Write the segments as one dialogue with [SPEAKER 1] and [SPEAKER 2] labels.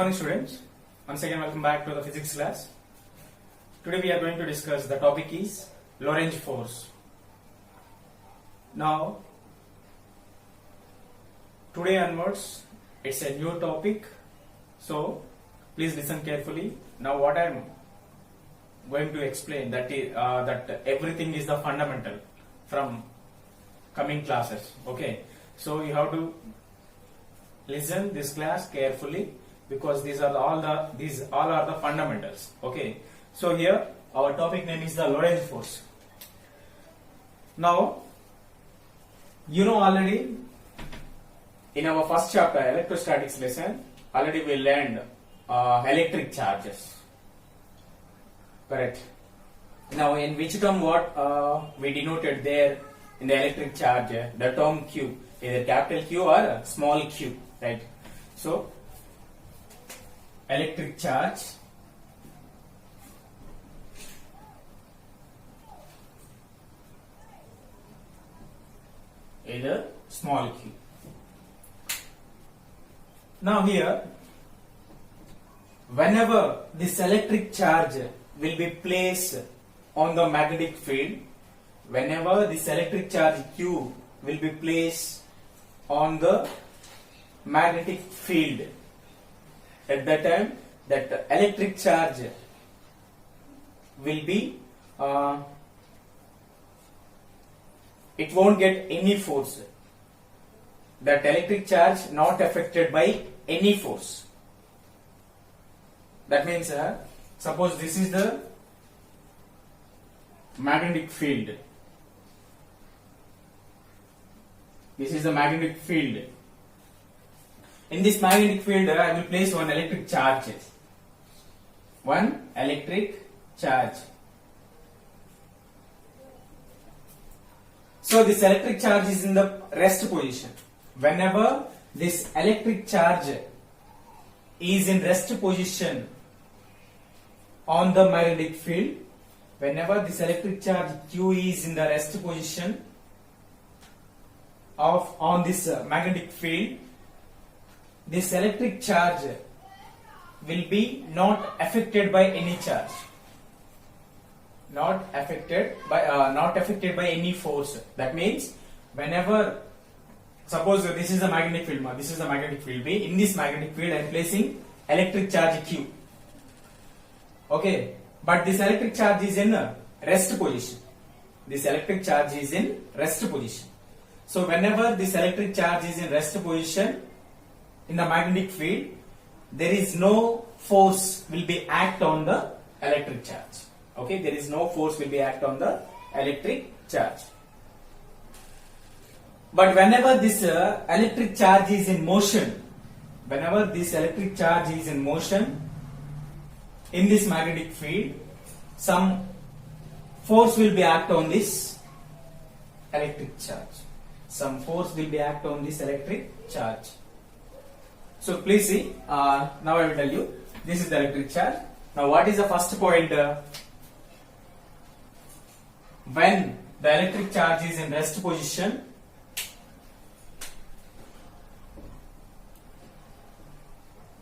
[SPEAKER 1] morning students, once again welcome back to the physics class. Today we are going to discuss the topic is Lorentz force. Now today onwards it's a new topic, so please listen carefully. Now what I am going to explain that is that everything is the fundamental from coming classes. Okay, so you have to listen this class carefully because these are all are the fundamentals. Okay, so here our topic name is the Lorentz force. Now you know already in our first chapter electrostatics lesson already we learned electric charges, correct? Now in which term what we denoted there in the electric charge, the term Q, either capital Q or a small q, right? So electric charge is a small q. Now here, whenever this electric charge will be placed on the magnetic field, whenever this electric charge Q will be placed on the magnetic field, at that time that electric charge will be it won't get any force. That electric charge not affected by any force. That means suppose this is the magnetic field. This is the magnetic field. In this magnetic field, I will place one electric charge. One electric charge. So this electric charge is in the rest position. Whenever this electric charge is in rest position on the magnetic field, whenever this electric charge Q is in the rest position on this magnetic field, this electric charge will be not affected by any charge, not affected by any force. That means whenever, suppose this is the magnetic field, this is the magnetic field B. In this magnetic field I am placing electric charge Q. Okay, but this electric charge is in rest position. This electric charge is in rest position. So whenever this electric charge is in rest position in the magnetic field, there is no force will be act on the electric charge. Okay, there is no force will be act on the electric charge. But whenever this electric charge is in motion, whenever this electric charge is in motion in this magnetic field, some force will be act on this electric charge. Some force will be act on this electric charge. So please see, now I will tell you, this is the electric charge. Now what is the first point? When the electric charge is in rest position,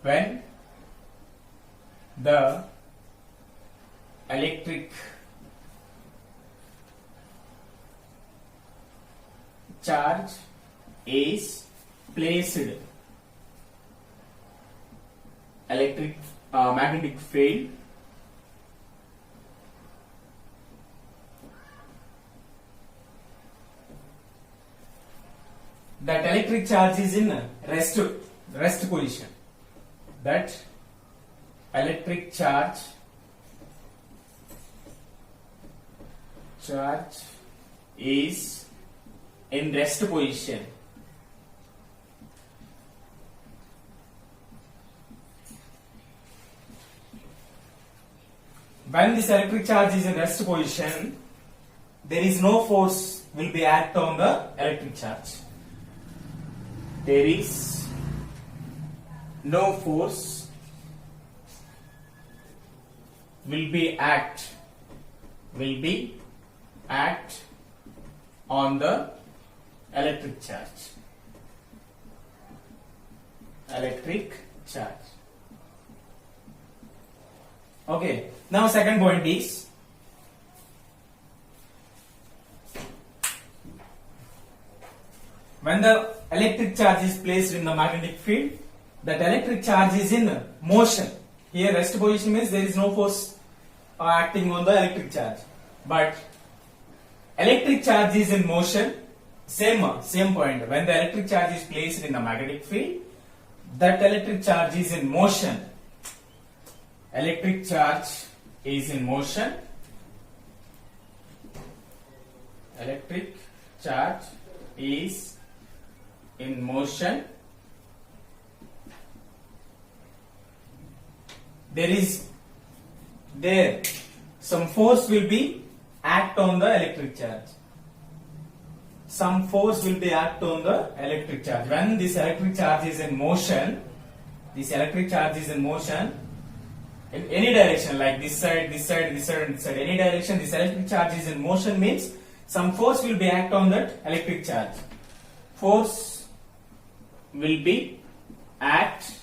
[SPEAKER 1] when the electric charge is placed magnetic field, that electric charge is in rest position. That electric charge is in rest position. When this electric charge is in rest position, there is no force will be act on the electric charge. There is no force will be act on the electric charge. Okay. Now second point is when the electric charge is placed in the magnetic field, that electric charge is in motion. Here rest position means there is no force acting on the electric charge. But electric charge is in motion. Same point. When the electric charge is placed in the magnetic field, that electric charge is in motion. Electric charge is in motion. Electric charge is in motion. There some force will be act on the electric charge. Some force will be act on the electric charge. When this electric charge is in motion, in any direction, like this side, this side, this side, and this side, any direction, this electric charge is in motion means some force will be act on that electric charge. Force will be act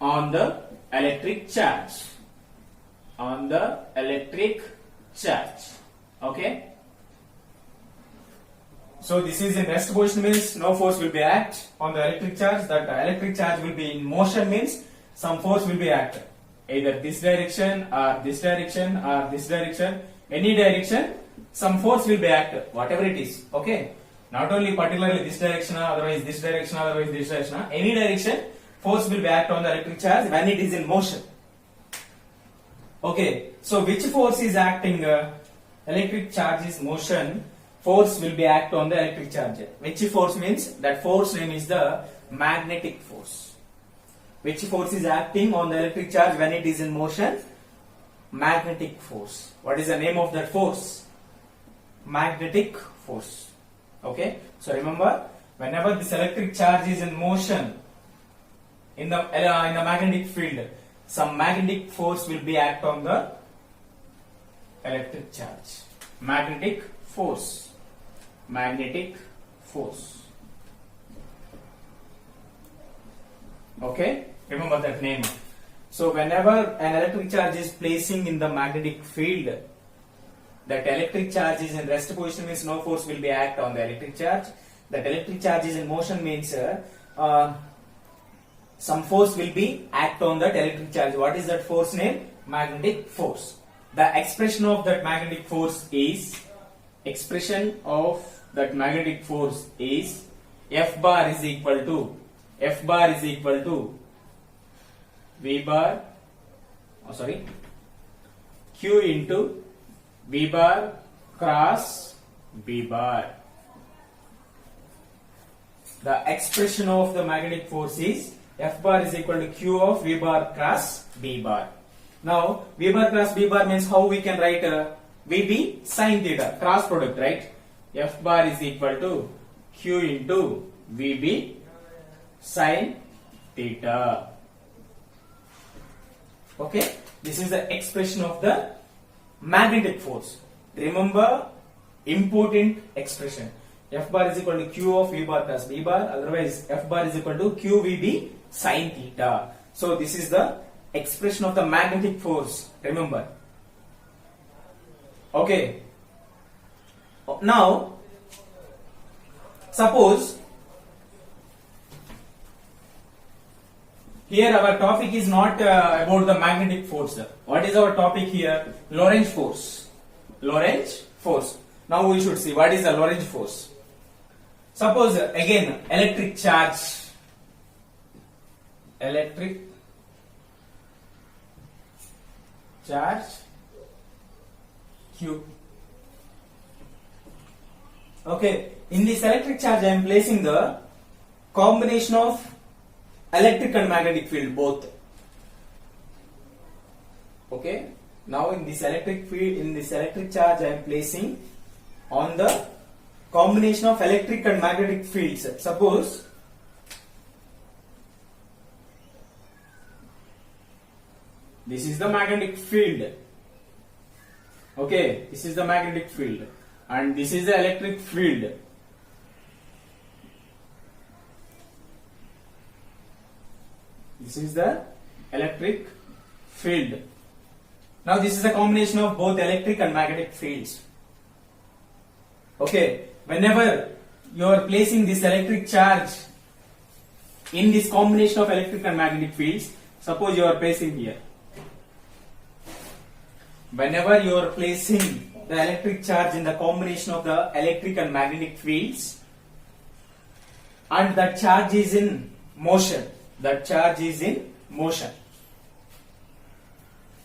[SPEAKER 1] on the electric charge. Okay. So this is in rest position means no force will be act on the electric charge. That electric charge will be in motion means some force will be act. Either this direction or this direction or this direction. Any direction, some force will be act. Whatever it is. Okay. Not only particularly this direction, otherwise this direction, otherwise this direction. Any direction, force will be act on the electric charge when it is in motion. Okay. So which force is acting? Electric charge is motion. Force will be act on the electric charge. Which force means that force name is the magnetic force. Which force is acting on the electric charge when it is in motion? Magnetic force. What is the name of that force? Magnetic force. Okay. So remember, whenever this electric charge is in motion in the magnetic field, some magnetic force will be act on the electric charge. Magnetic force. Okay, remember that name. So whenever an electric charge is placing in the magnetic field, that electric charge is in rest position means no force will be act on the electric charge. That electric charge is in motion means some force will be act on that electric charge. What is that force name? Magnetic force. The expression of that magnetic force is F bar is equal to Q into V bar cross B bar. The expression of the magnetic force is F bar is equal to Q of V bar cross B bar. Now V bar cross B bar means how we can write VB sin theta, cross product, right? F bar is equal to Q into VB sin theta. Okay, this is the expression of the magnetic force. Remember, important expression. F bar is equal to Q of V bar plus B bar, otherwise F bar is equal to QVB sin theta. So this is the expression of the magnetic force. Remember. Okay. Now, suppose here our topic is not about the magnetic force. What is our topic here? Lorentz force. Lorentz force. Now we should see what is the Lorentz force. Suppose again electric charge. Electric charge Q. Okay, in this electric charge I am placing the combination of electric and magnetic field both. Okay, now in this electric field, in this electric charge I am placing on the combination of electric and magnetic fields. Suppose this is the magnetic field. Okay, this is the magnetic field and this is the electric field. This is the electric field. Now this is a combination of both electric and magnetic fields. Okay, whenever you are placing this electric charge in this combination of electric and magnetic fields, suppose you are placing here. Whenever you are placing the electric charge in the combination of the electric and magnetic fields, and that charge is in motion,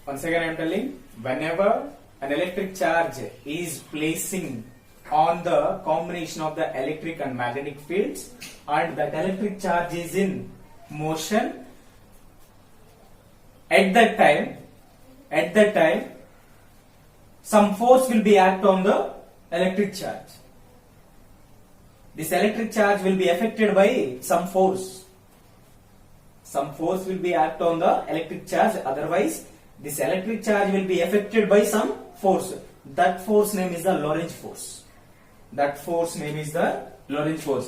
[SPEAKER 1] once again I am telling, whenever an electric charge is placing on the combination of the electric and magnetic fields and that electric charge is in motion, at that time some force will be act on the electric charge. This electric charge will be affected by some force. Some force will be act on the electric charge, otherwise this electric charge will be affected by some force. That force name is the Lorentz force.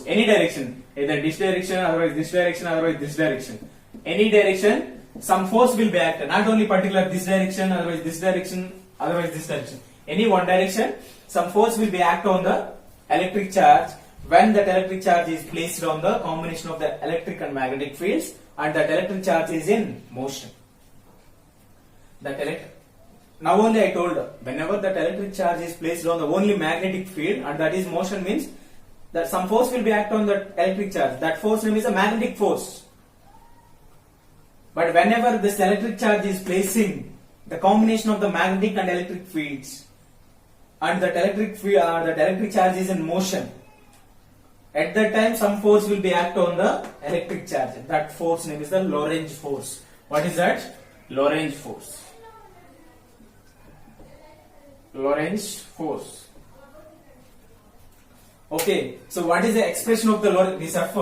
[SPEAKER 1] Any direction, either this direction, otherwise this direction, otherwise this direction. Any direction, some force will be acted. Not only particular this direction, otherwise this direction, otherwise this direction. Any one direction, some force will be acted on the electric charge when that electric charge is placed on the combination of the electric and magnetic fields and that electric charge is in motion. Now only I told, whenever that electric charge is placed on the only magnetic field and that is motion, means that some force will be act on that electric charge. That force name is a magnetic force. But whenever this electric charge is placing the combination of the magnetic and electric fields and that electric charge is in motion, at that time some force will be act on the electric charge. That force name is the Lorentz force. What is that? Lorentz force. Okay, so what is the expression of this F?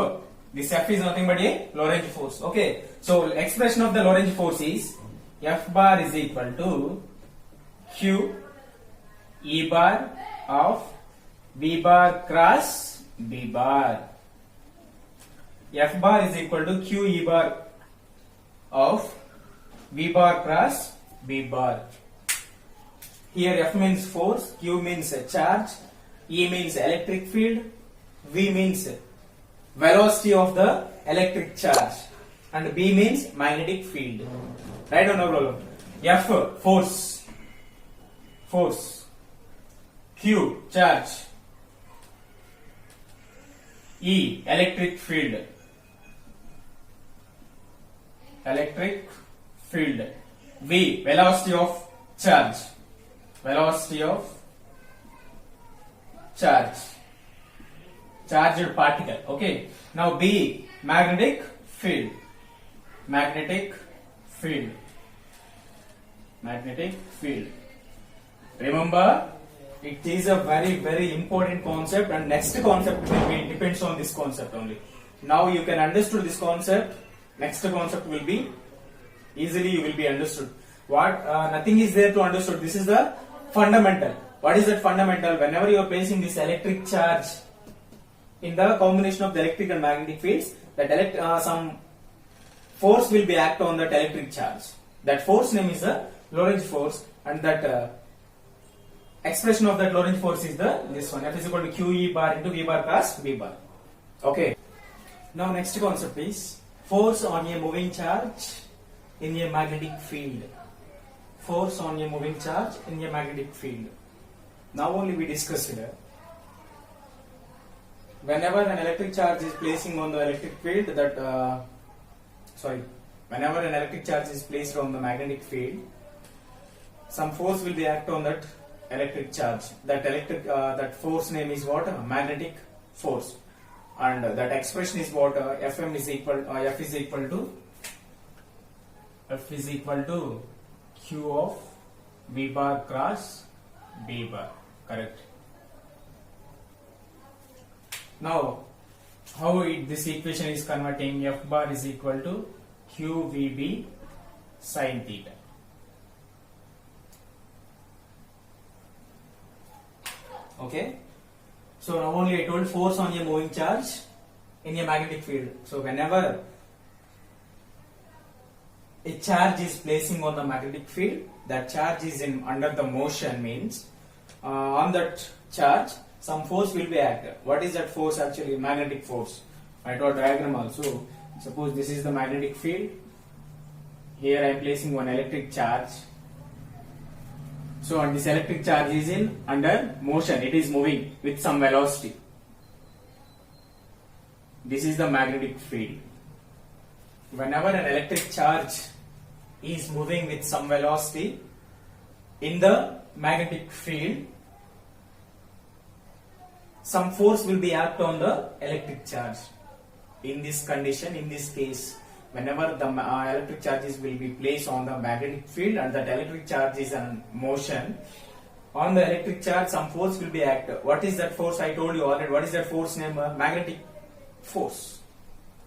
[SPEAKER 1] This F is nothing but a Lorentz force. Okay, so expression of the Lorentz force is F bar is equal to Q E bar of V bar cross B bar. F bar is equal to Q E bar of V bar cross B bar. Here F means force, Q means charge, E means electric field, V means velocity of the electric charge, and B means magnetic field. Right or no problem? F force, Q charge, E electric field, V velocity of charge, charged particle. Okay, now B magnetic field. Remember, it is a very important concept, and next concept will be depends on this concept only. Now you can understood this concept, next concept will be easily you will be understood. What nothing is there to understood. This is the fundamental. What is that fundamental? Whenever you are placing this electric charge in the combination of the electric and magnetic fields, that some force will be act on that electric charge. That force name is the Lorentz force, and that expression of that Lorentz force is this one. F is equal to Q E bar into V bar cross B bar. Okay. Now next concept is force on a moving charge in a magnetic field. Force on a moving charge in a magnetic field. Now only we discussed here. Whenever an electric charge is placing on the electric field, whenever an electric charge is placed on the magnetic field, some force will be act on that electric charge. That force name is what? Magnetic force. And that expression is what? F is equal to Q of V bar cross B bar. Correct. Now, how this equation is converting? F bar is equal to QVB sin theta. Okay. So now only I told force on a moving charge in a magnetic field. So whenever a charge is placing on the magnetic field, that charge is in under the motion means on that charge some force will be acted. What is that force actually? Magnetic force. I draw diagram also. Suppose this is the magnetic field. Here I am placing one electric charge. So and this electric charge is in under motion. It is moving with some velocity. This is the magnetic field. Whenever an electric charge is moving with some velocity in the magnetic field, some force will be acted on the electric charge. In this condition, in this case, whenever the electric charges will be placed on the magnetic field and that electric charge is in motion, on the electric charge some force will be acted. What is that force? I told you already. What is that force name? Magnetic force.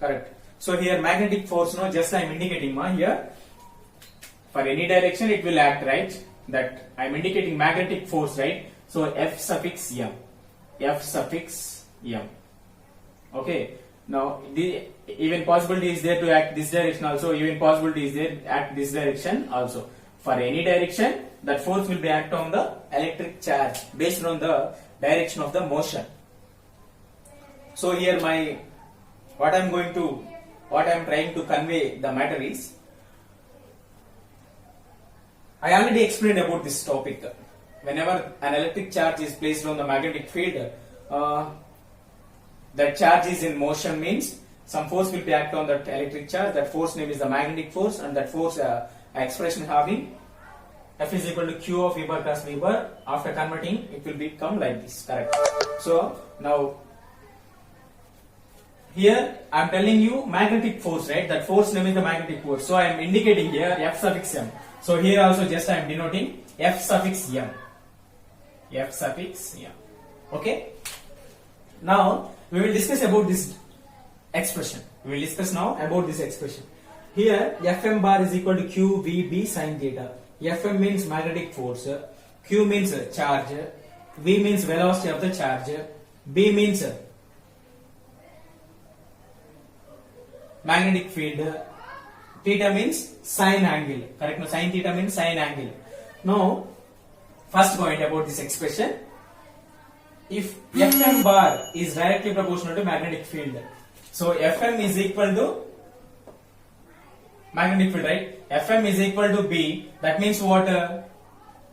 [SPEAKER 1] Correct. So here magnetic force, no, just I am indicating here. For any direction it will act, right? That I am indicating magnetic force, right? So F suffix M. F suffix M. Okay. Now the even possibility is there to act this direction also. Even possibility is there to act this direction also. For any direction, that force will be act on the electric charge based on the direction of the motion. So here what I am trying to convey the matter is, I already explained about this topic. Whenever an electric charge is placed on the magnetic field, that charge is in motion means some force will be acted on that electric charge. That force name is the magnetic force, and that force expression having F is equal to Q of V bar cross V bar. After converting, it will become like this. Correct. So now here I am telling you magnetic force, right? That force name is the magnetic force. So I am indicating here F suffix M. So here also just I am denoting F suffix M. F suffix M. Okay. Now we will discuss about this expression. We will discuss now about this expression. Here Fm bar is equal to Q V B sin theta. Fm means magnetic force, Q means charge, V means velocity of the charge, B means magnetic field, theta means sine angle. Correct? No, sin theta means sine angle. Now, first point about this expression. If Fm bar is directly proportional to magnetic field, so Fm is equal to magnetic field, right? Fm is equal to B. That means what?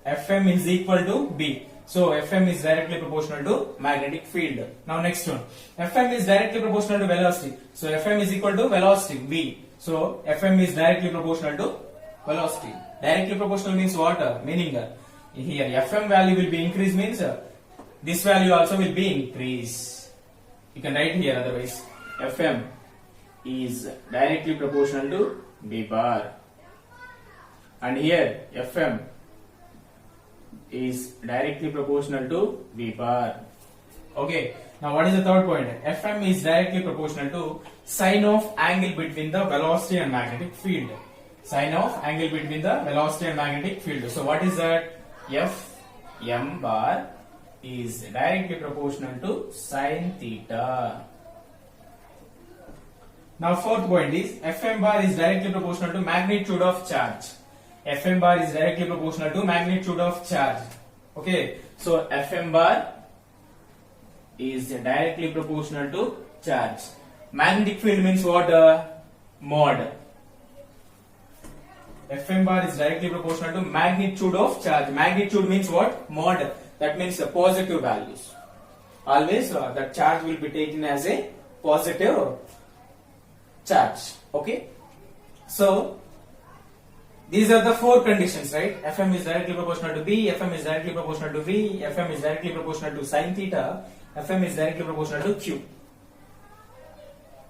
[SPEAKER 1] Fm is equal to B. So Fm is directly proportional to magnetic field. Now next one. Fm is directly proportional to velocity. So Fm is equal to velocity V. So Fm is directly proportional to velocity. Directly proportional means what? Meaning here Fm value will be increased means this value also will be increased. You can write here otherwise. Fm is directly proportional to B bar. And here Fm is directly proportional to V bar. Okay. Now what is the third point? Fm is directly proportional to sine of angle between the velocity and magnetic field. Sine of angle between the velocity and magnetic field. So what is that? Fm bar is directly proportional to sine theta. Now fourth point is Fm bar is directly proportional to magnitude of charge. Fm bar is directly proportional to magnitude of charge. Okay, so Fm bar is directly proportional to charge. Magnetic field means what? Mod. Fm bar is directly proportional to magnitude of charge. Magnitude means what? Mod. That means the positive values. Always that charge will be taken as a positive charge. Okay. So these are the four conditions, right? Fm is directly proportional to B, Fm is directly proportional to V, Fm is directly proportional to sin theta, Fm is directly proportional to Q.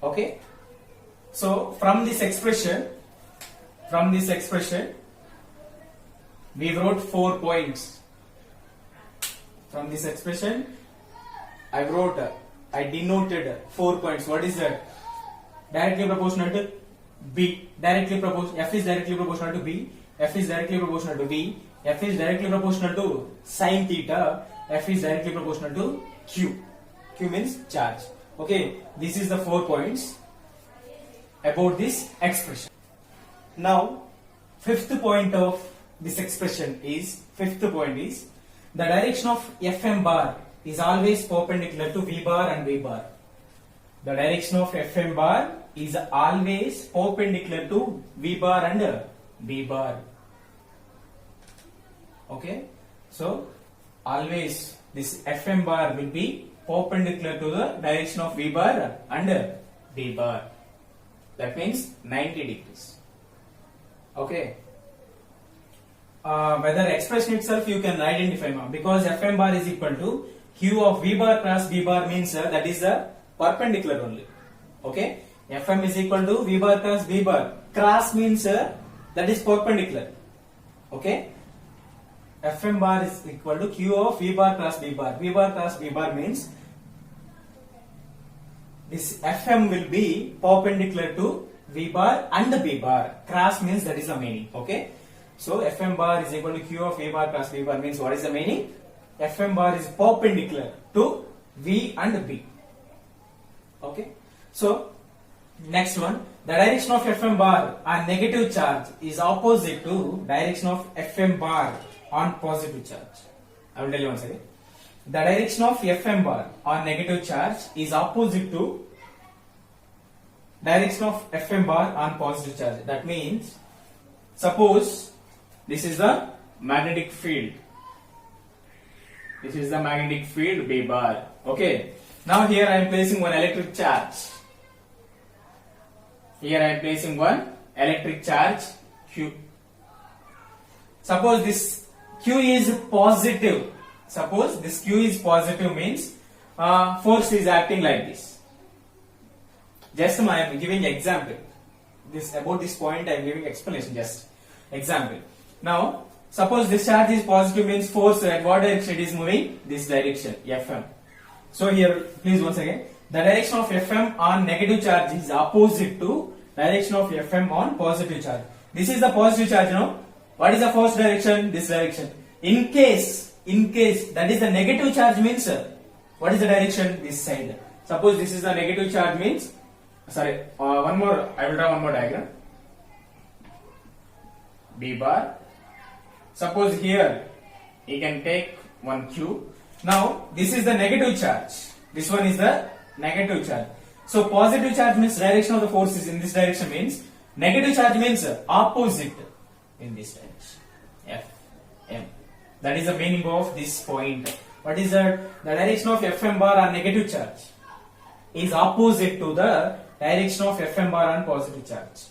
[SPEAKER 1] Okay. So from this expression, we wrote 4 points. From this expression, I denoted 4 points. What is that? Directly proportional to B, F is directly proportional to B, F is directly proportional to V, F is directly proportional to sin theta, F is directly proportional to Q. Q means charge. Okay, this is the 4 points about this expression. Now, fifth point of this expression is, fifth point is, the direction of Fm bar is always perpendicular to V bar and V bar. The direction of Fm bar is always perpendicular to V bar and V bar. Okay, so always this Fm bar will be perpendicular to the direction of V bar and V bar. That means 90 degrees. Okay. Whether expression itself you can identify now, because Fm bar is equal to Q of V bar cross V bar means that is the perpendicular only. Okay. Fm is equal to V bar cross V bar. Cross means that is perpendicular. Okay. Fm bar is equal to Q of V bar cross V bar. V bar cross V bar means this Fm will be perpendicular to V bar and V bar. Cross means that is the meaning. Okay. So Fm bar is equal to Q of V bar cross V bar means what is the meaning? Fm bar is perpendicular to V and B. Okay. So next one, the direction of Fm bar on negative charge is opposite to direction of Fm bar on positive charge. I will tell you once again. The direction of Fm bar on negative charge is opposite to direction of Fm bar on positive charge. That means, suppose this is the magnetic field. This is the magnetic field B bar. Okay. Now here I am placing one electric charge. Here I am placing one electric charge Q. Suppose this Q is positive. Suppose this Q is positive means force is acting like this. Just I am giving example. This about this point I am giving explanation. Just example. Now suppose this charge is positive means force at what direction it is moving? This direction Fm. So here please once again, the direction of Fm on negative charge is opposite to direction of Fm on positive charge. This is the positive charge now. What is the first direction? This direction. In case that is the negative charge means what is the direction? This side. Suppose this is the negative charge means, sorry, one more, I will draw one more diagram. B bar. Suppose here you can take one Q. Now this is the negative charge. This one is the negative charge. So positive charge means direction of the force is in this direction means negative charge means opposite in this direction. F M. That is the meaning of this point. What is that? The direction of Fm bar on negative charge is opposite to the direction of Fm bar on positive charge.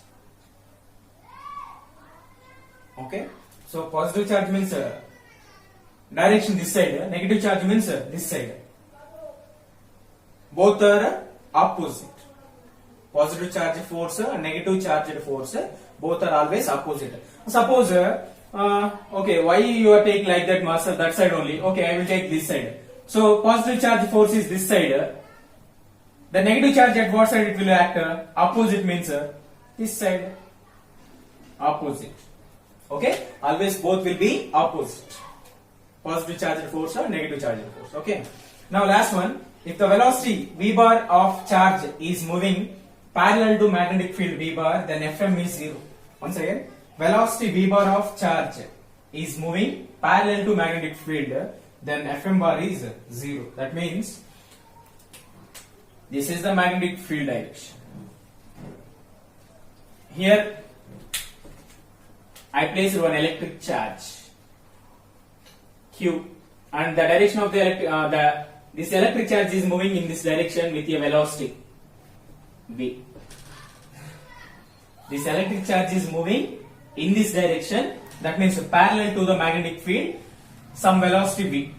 [SPEAKER 1] Okay. So positive charge means direction this side. Negative charge means this side. Both are opposite. Positive charge force and negative charged force both are always opposite. Suppose okay, why you are taking like that master that side only? Okay, I will take this side. So positive charge force is this side. The negative charge at what side it will act? Opposite means this side. Opposite. Okay, always both will be opposite. Positive charged force or negative charged force. Okay. Now last one. If the velocity V bar of charge is moving parallel to magnetic field V bar, then Fm is 0. Once again, velocity V bar of charge is moving parallel to magnetic field, then Fm bar is 0. That means this is the magnetic field direction. Here I placed one electric charge Q, and the direction of the this electric charge is moving in this direction with a velocity V. This electric charge is moving in this direction, that means parallel to the magnetic field, some velocity V.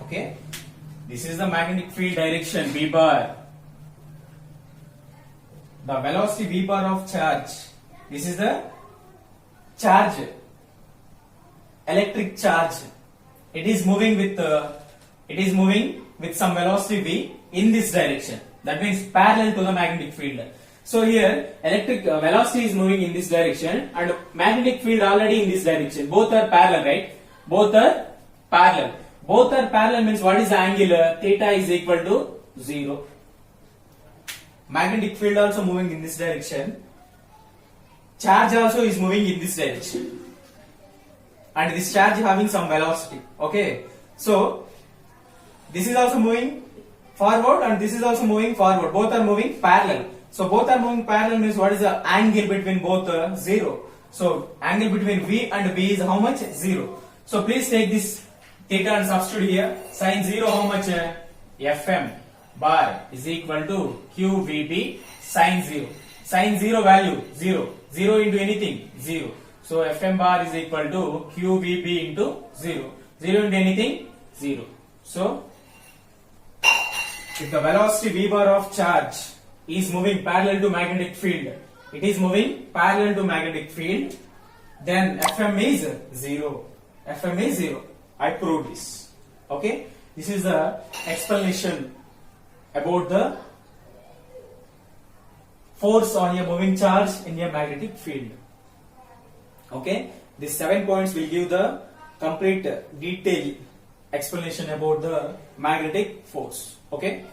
[SPEAKER 1] Okay, this is the magnetic field direction V bar. The velocity V bar of charge, this is the charge, electric charge. It is moving with some velocity V in this direction. That means parallel to the magnetic field. So here electric velocity is moving in this direction and magnetic field already in this direction. Both are parallel, right? Both are parallel. Both are parallel means what is the angle? Theta is equal to 0. Magnetic field also moving in this direction. charge also is moving in this direction, and this charge having some velocity. Okay, so this is also moving forward and this is also moving forward. Both are moving parallel. So both are moving parallel means what is the angle between both? 0. So angle between V and B is how much? 0. So please take this theta and substitute here. Sin 0 how much? Fm bar is equal to QVB sin 0. Sin 0 value 0. 0 into anything 0. So Fm bar is equal to QVB into 0. 0 into anything 0. So if the velocity V bar of charge is moving parallel to magnetic field, it is moving parallel to magnetic field, then Fm is 0. Fm is 0. I proved this. Okay, this is the explanation about the force on a moving charge in a magnetic field. Okay, these 7 points will give the complete detailed explanation about the magnetic force. Okay.